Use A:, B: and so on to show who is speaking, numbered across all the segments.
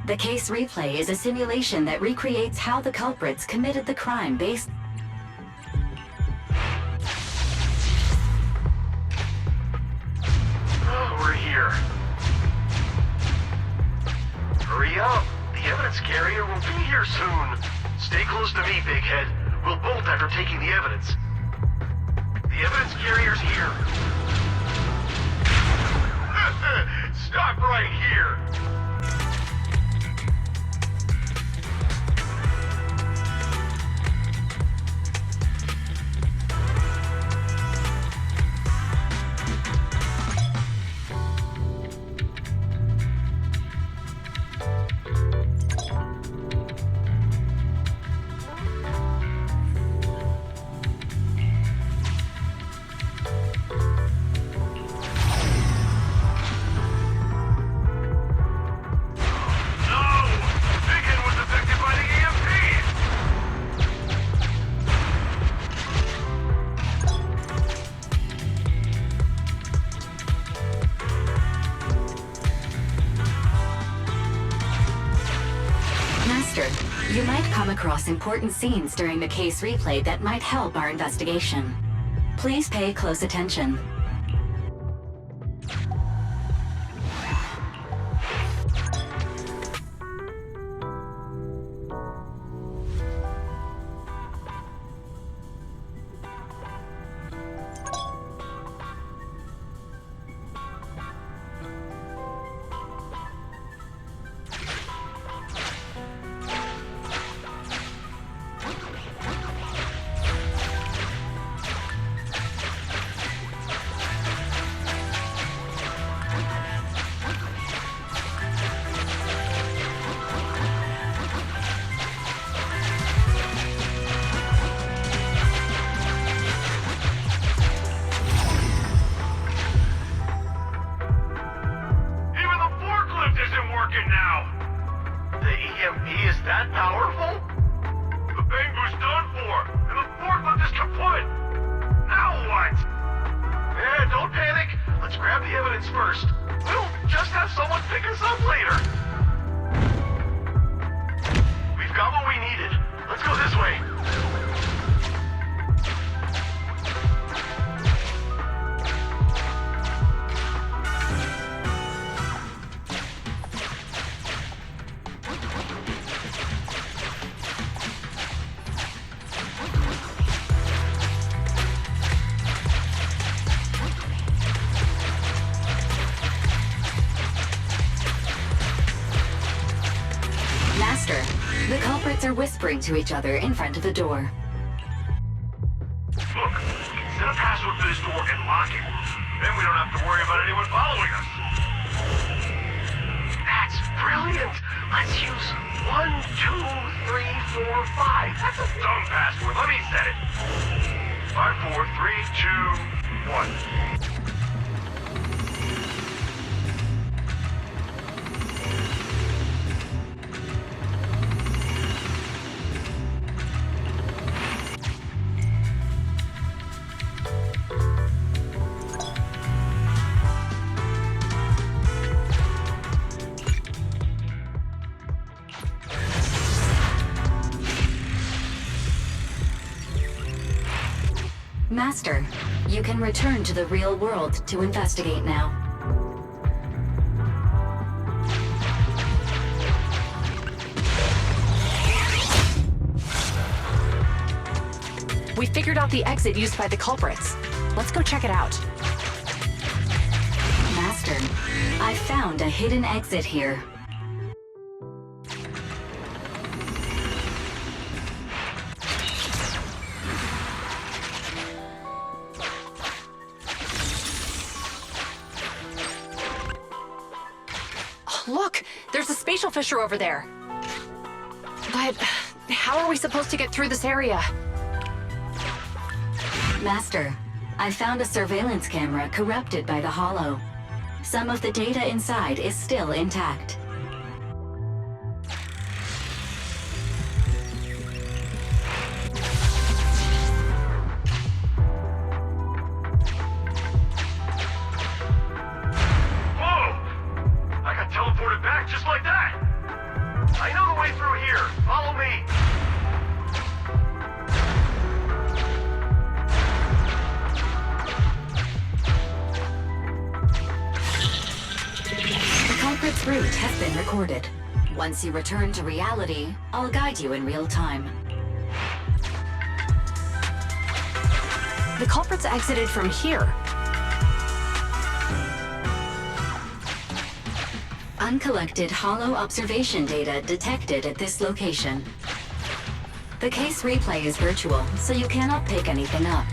A: The case replay is a simulation that recreates how the culprits committed the crime based...
B: Oh, we're here. Hurry up! The evidence carrier will be here soon. Stay close to me, big head. We'll bolt after taking the evidence. The evidence carrier's here. Stop right here!
A: You might come across important scenes during the case replay that might help our investigation. Please pay close attention. First, we'll just have someone pick us up later. We've got what we needed. Let's go this way. The culprits are whispering to each other in front of the door.
B: Look, we can set a password for this door and lock it. Then we don't have to worry about anyone following us. That's brilliant! Let's use 1, 2, 3, 4, 5. That's a dumb password. Let me set it. 5, 4, 3, 2, 1.
A: Master, you can return to the real world to investigate now.
C: We figured out the exit used by the culprits. Let's go check it out.
A: Master, I found a hidden exit here.
C: Look, there's a spatial fissure over there. But how are we supposed to get through this area?
A: Master, I found a surveillance camera corrupted by the Hollow. Some of the data inside is still intact.
B: Whoa! I got teleported back just like that!
A: route has been recorded. Once you return to reality, I'll guide you in real time.
C: The culprits exited from here.
A: Uncollected hollow observation data detected at this location. The case replay is virtual, so you cannot pick anything up.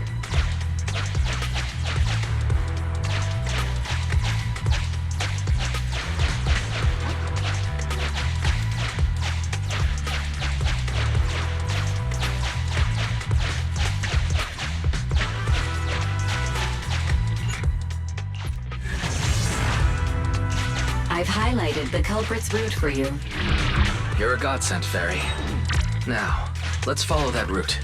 A: I've highlighted the culprit's route for you.
D: You're a godsend, Fairy. Now, let's follow that route.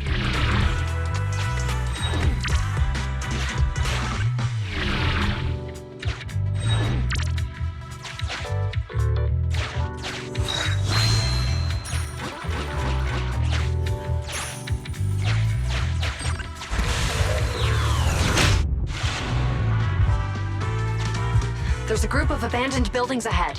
C: There's a group of abandoned buildings ahead.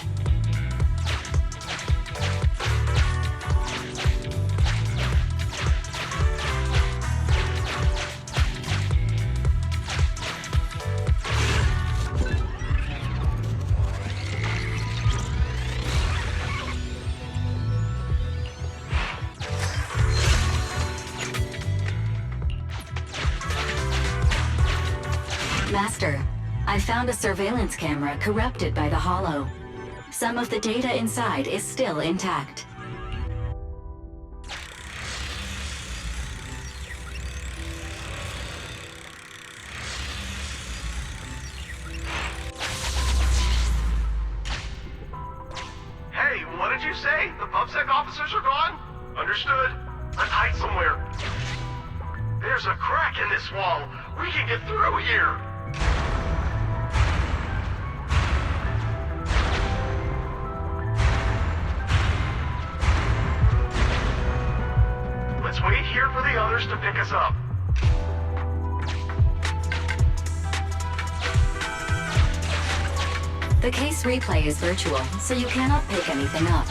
A: Master, I found a surveillance camera corrupted by the hollow. Some of the data inside is still intact.
B: Hey, what did you say? The PubSec officers are gone? Understood. Let's hide somewhere. There's a crack in this wall. We can get through here. Let's wait here for the others to pick us up.
A: The case replay is virtual, so you cannot pick anything up.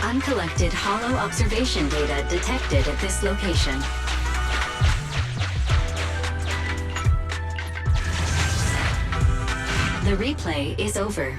A: Uncollected hollow observation data detected at this location. The replay is over.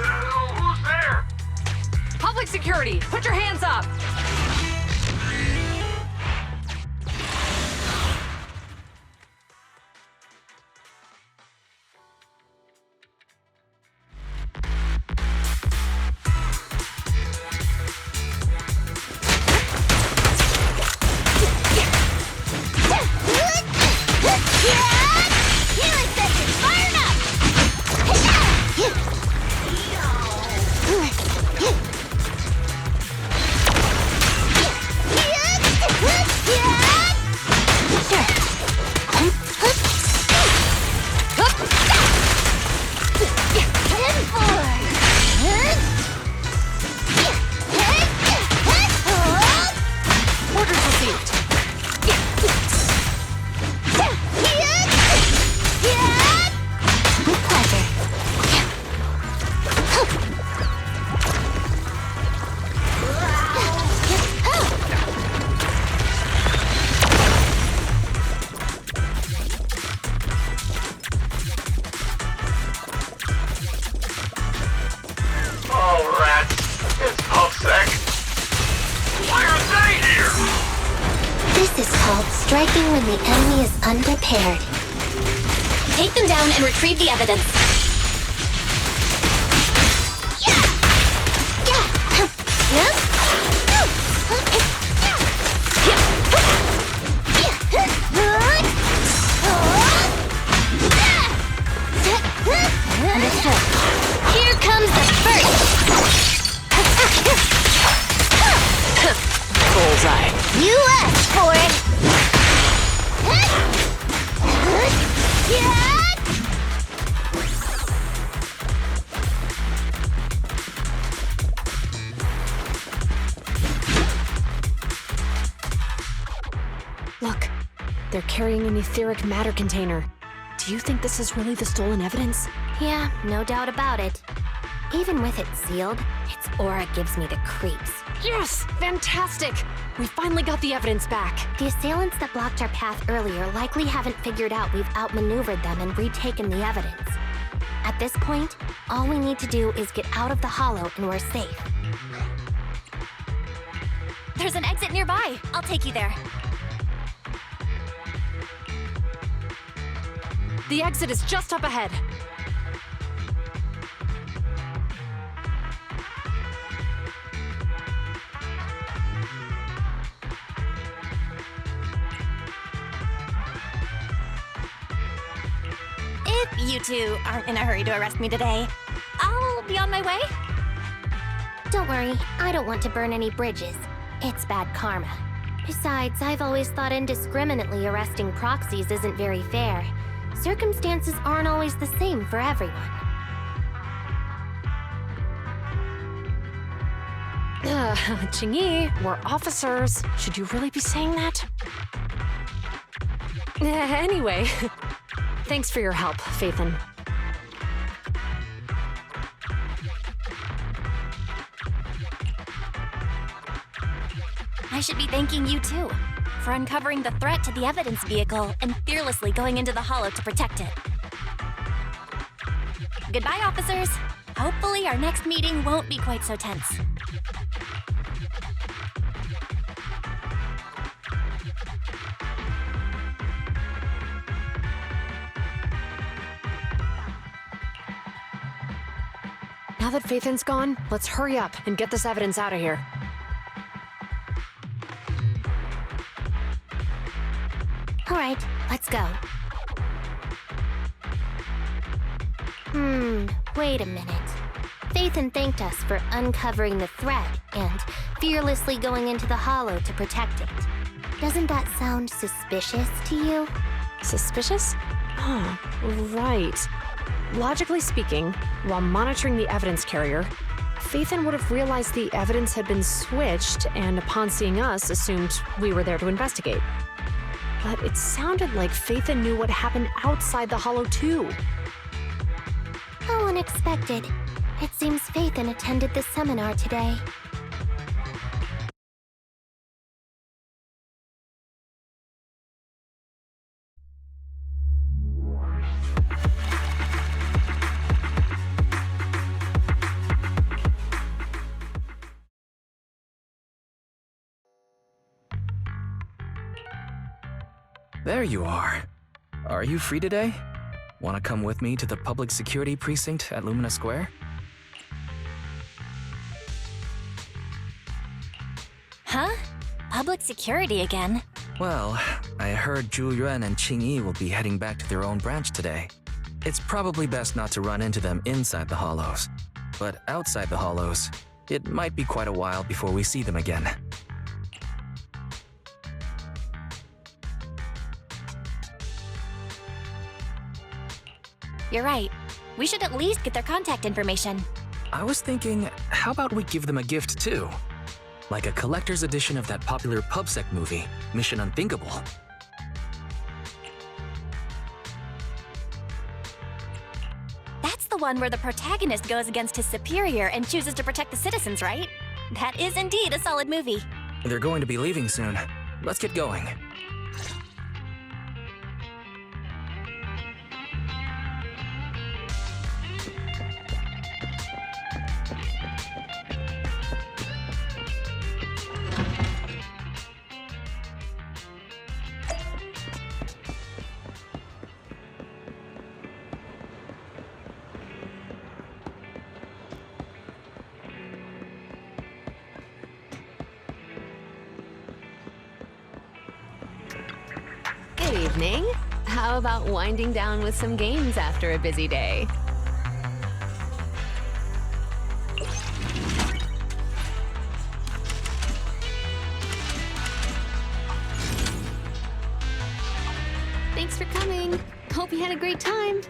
B: Who's there?
C: Public security, put your hands up! Orders received.
E: With pleasure.
B: Oh, rats. It's PubSec. Why are they here?
E: This is called striking when the enemy is unprepared. Take them down and retrieve the evidence. Yeah! Yeah!
C: carrying an etheric matter container. Do you think this is really the stolen evidence?
E: Yeah, no doubt about it. Even with it sealed, its aura gives me the creeps.
C: Yes! Fantastic! We finally got the evidence back.
E: The assailants that blocked our path earlier likely haven't figured out we've outmaneuvered them and retaken the evidence. At this point, all we need to do is get out of the hollow and we're safe.
F: There's an exit nearby. I'll take you there.
C: The exit is just up ahead.
F: If you two aren't in a hurry to arrest me today, I'll be on my way.
E: Don't worry, I don't want to burn any bridges. It's bad karma. Besides, I've always thought indiscriminately arresting proxies isn't very fair. Circumstances aren't always the same for everyone.
C: Qingyi, we're officers. Should you really be saying that? Anyway, thanks for your help, Phaethon.
F: I should be thanking you too, for uncovering the threat to the evidence vehicle and fearlessly going into the hollow to protect it. Goodbye, officers. Hopefully our next meeting won't be quite so tense.
C: Now that Phaethon's gone, let's hurry up and get this evidence out of here.
E: All right, let's go. Wait a minute. Phaethon thanked us for uncovering the threat and fearlessly going into the hollow to protect it. Doesn't that sound suspicious to you?
C: Suspicious? Oh, right. Logically speaking, while monitoring the evidence carrier, Phaethon would have realized the evidence had been switched and upon seeing us, assumed we were there to investigate. But it sounded like Phaethon knew what happened outside the hollow too.
E: How unexpected. It seems Phaethon attended the seminar today.
D: There you are. Are you free today? Want to come with me to the public security precinct at Lumina Square?
F: Huh? Public security again?
D: Well, I heard Zhu Yuan and Qingyi will be heading back to their own branch today. It's probably best not to run into them inside the hollows. But outside the hollows, it might be quite a while before we see them again.
F: You're right. We should at least get their contact information.
D: I was thinking, how about we give them a gift too? Like a collector's edition of that popular PubSec movie, Mission Unthinkable.
F: That's the one where the protagonist goes against his superior and chooses to protect the citizens, right? That is indeed a solid movie.
D: They're going to be leaving soon. Let's get going.
G: Good evening. How about winding down with some games after a busy day? Thanks for coming. Hope you had a great time.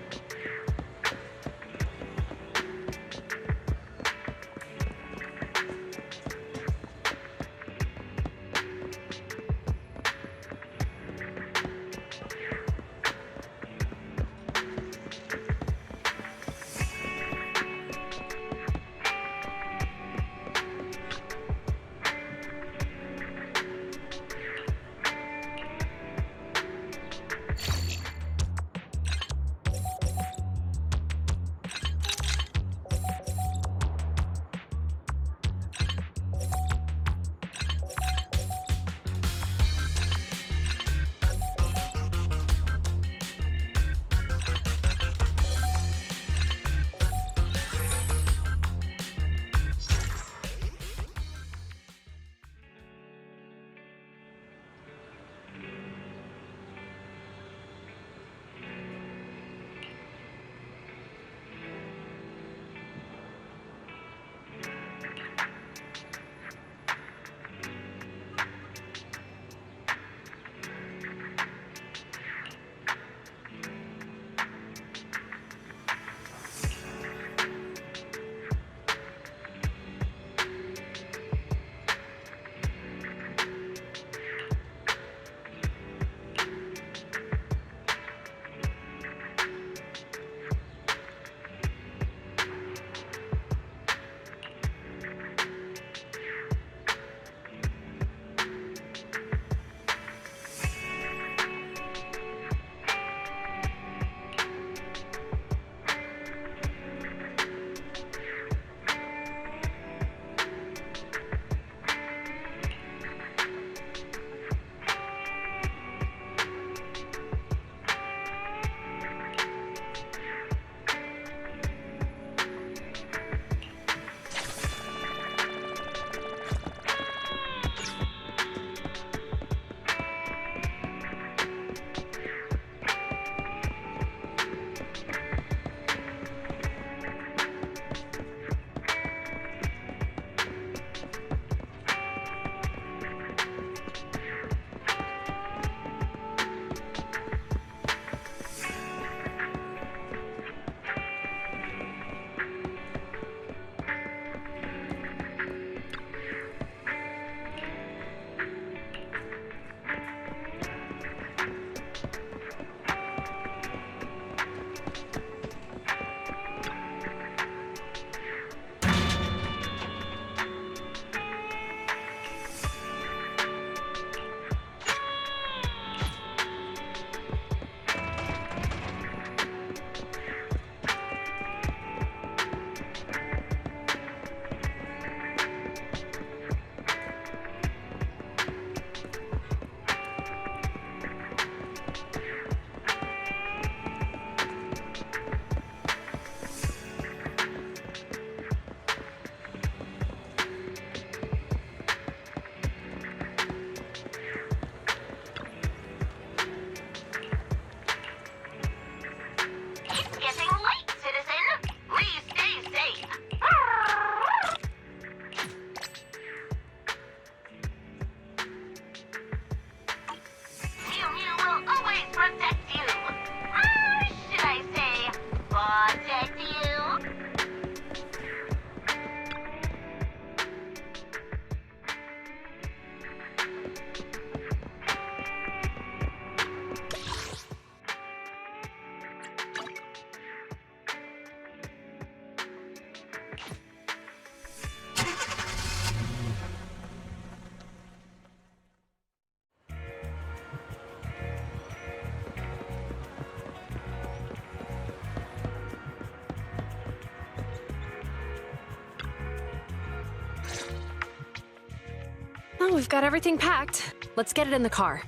C: Well, we've got everything packed. Let's get it in the car.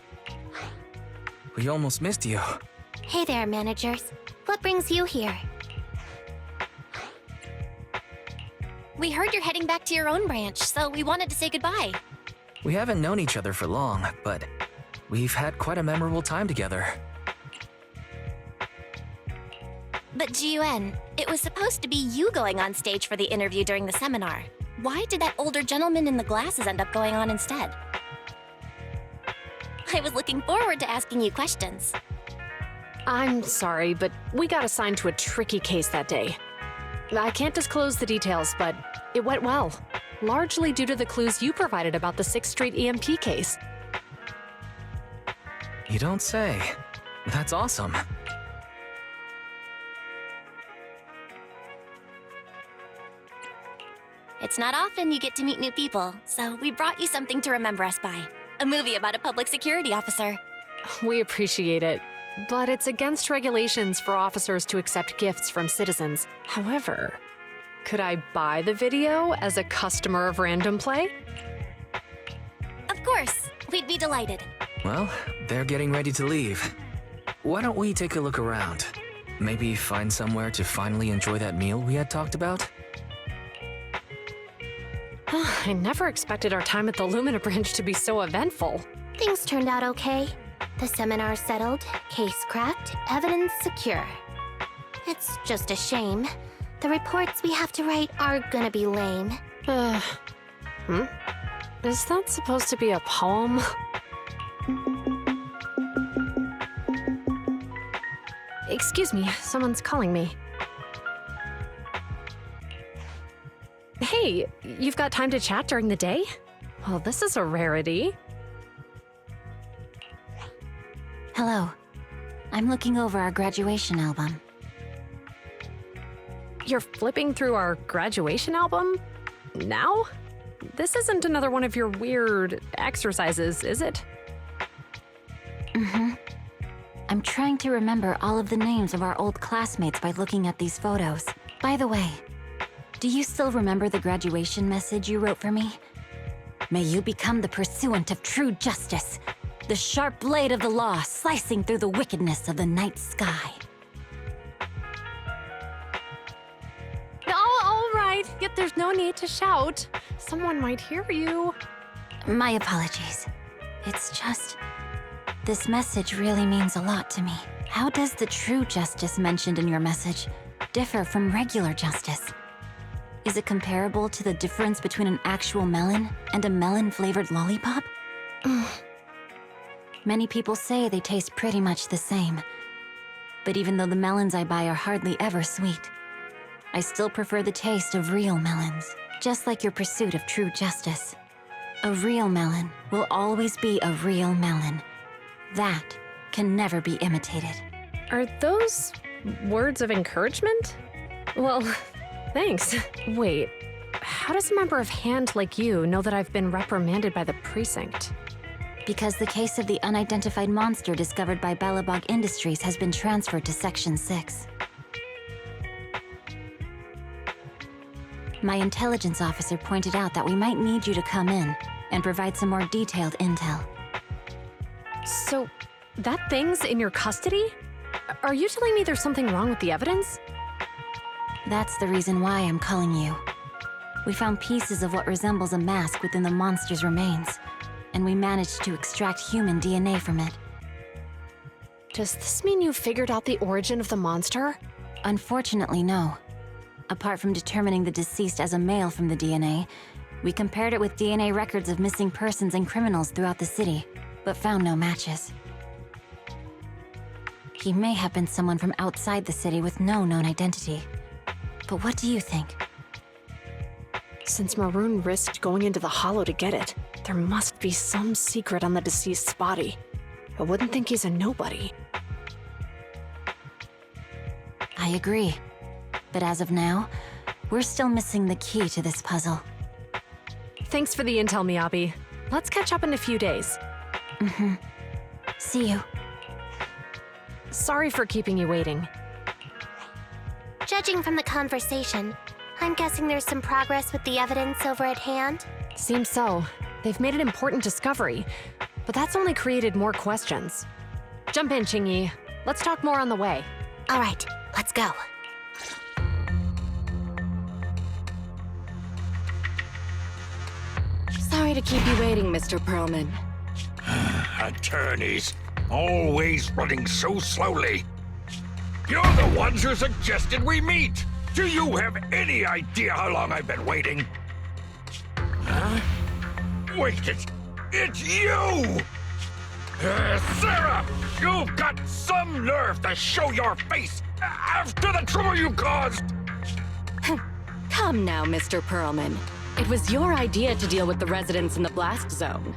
D: We almost missed you.
E: Hey there, managers. What brings you here?
F: We heard you're heading back to your own branch, so we wanted to say goodbye.
D: We haven't known each other for long, but we've had quite a memorable time together.
F: But Jiuen, it was supposed to be you going on stage for the interview during the seminar. Why did that older gentleman in the glasses end up going on instead? I was looking forward to asking you questions.
C: I'm sorry, but we got assigned to a tricky case that day. I can't disclose the details, but it went well. Largely due to the clues you provided about the 6th Street EMP case.
D: You don't say. That's awesome.
F: It's not often you get to meet new people, so we brought you something to remember us by. A movie about a public security officer.
C: We appreciate it, but it's against regulations for officers to accept gifts from citizens. However, could I buy the video as a customer of Random Play?
F: Of course, we'd be delighted.
D: Well, they're getting ready to leave. Why don't we take a look around? Maybe find somewhere to finally enjoy that meal we had talked about?
C: I never expected our time at the Lumina branch to be so eventful.
E: Things turned out okay. The seminar settled, case cracked, evidence secure. It's just a shame. The reports we have to write are gonna be lame.
C: Is that supposed to be a poem? Excuse me, someone's calling me. Hey, you've got time to chat during the day? Well, this is a rarity.
A: Hello. I'm looking over our graduation album.
C: You're flipping through our graduation album? Now? This isn't another one of your weird exercises, is it?
A: I'm trying to remember all of the names of our old classmates by looking at these photos. By the way, do you still remember the graduation message you wrote for me? May you become the pursuant of true justice, the sharp blade of the law slicing through the wickedness of the night sky.
C: Oh, all right. Yet there's no need to shout. Someone might hear you.
A: My apologies. It's just... this message really means a lot to me. How does the true justice mentioned in your message differ from regular justice? Is it comparable to the difference between an actual melon and a melon-flavored lollipop? Many people say they taste pretty much the same. But even though the melons I buy are hardly ever sweet, I still prefer the taste of real melons, just like your pursuit of true justice. A real melon will always be a real melon. That can never be imitated.
C: Are those words of encouragement? Well, thanks. Wait, how does a member of Hand like you know that I've been reprimanded by the precinct?
A: Because the case of the unidentified monster discovered by Balabog Industries has been transferred to Section 6. My intelligence officer pointed out that we might need you to come in and provide some more detailed intel.
C: So, that thing's in your custody? Are you telling me there's something wrong with the evidence?
A: That's the reason why I'm calling you. We found pieces of what resembles a mask within the monster's remains, and we managed to extract human DNA from it.
C: Does this mean you figured out the origin of the monster?
A: Unfortunately, no. Apart from determining the deceased as a male from the DNA, we compared it with DNA records of missing persons and criminals throughout the city, but found no matches. He may have been someone from outside the city with no known identity. But what do you think?
C: Since Maroon risked going into the Hollow to get it, there must be some secret on the deceased's body. I wouldn't think he's a nobody.
A: I agree. But as of now, we're still missing the key to this puzzle.
C: Thanks for the intel, Miyabi. Let's catch up in a few days.
A: See you.
C: Sorry for keeping you waiting.
E: Judging from the conversation, I'm guessing there's some progress with the evidence over at Hand.
C: Seems so. They've made an important discovery, but that's only created more questions. Jump in, Qingyi. Let's talk more on the way.
E: All right, let's go.
H: Sorry to keep you waiting, Mr. Perlman.
I: Attorneys, always running so slowly. You're the ones who suggested we meet. Do you have any idea how long I've been waiting? Huh? Wait, it's you! Sarah! You've got some nerve to show your face after the trouble you caused!
H: Come now, Mr. Perlman. It was your idea to deal with the residents in the blast zone.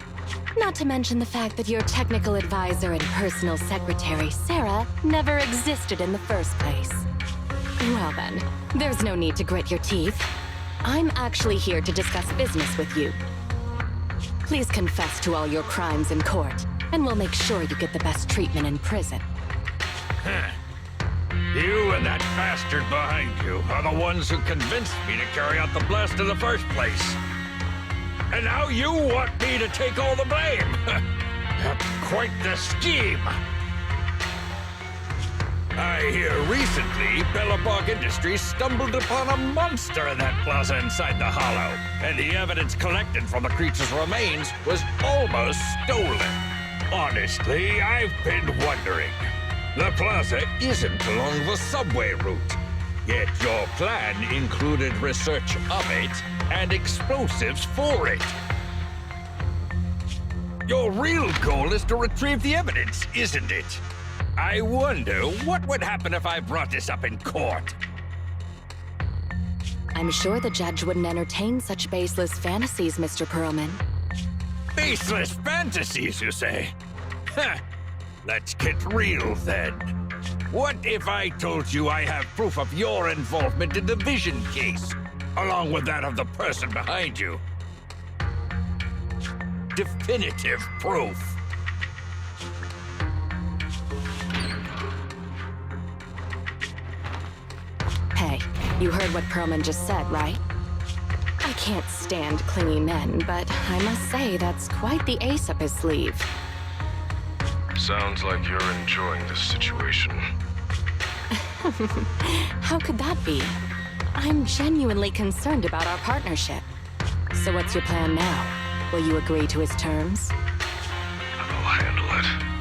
H: Not to mention the fact that your technical advisor and personal secretary, Sarah, never existed in the first place. Well then, there's no need to grit your teeth. I'm actually here to discuss business with you. Please confess to all your crimes in court, and we'll make sure you get the best treatment in prison.
I: You and that bastard behind you are the ones who convinced me to carry out the blast in the first place. And now you want me to take all the blame. Quite the scheme. I hear recently Bellabog Industries stumbled upon a monster in that plaza inside the hollow, and the evidence collected from the creature's remains was almost stolen. Honestly, I've been wondering. The plaza isn't along the subway route, yet your plan included research of it and explosives for it. Your real goal is to retrieve the evidence, isn't it? I wonder what would happen if I brought this up in court.
H: I'm sure the judge wouldn't entertain such baseless fantasies, Mr. Perlman.
I: Baseless fantasies, you say? Huh. Let's get real, then. What if I told you I have proof of your involvement in the Vision case, along with that of the person behind you? Definitive proof.
H: Hey, you heard what Perlman just said, right? I can't stand clingy men, but I must say that's quite the ace up his sleeve.
B: Sounds like you're enjoying this situation.
H: How could that be? I'm genuinely concerned about our partnership. So what's your plan now? Will you agree to his terms?
B: I'll handle it.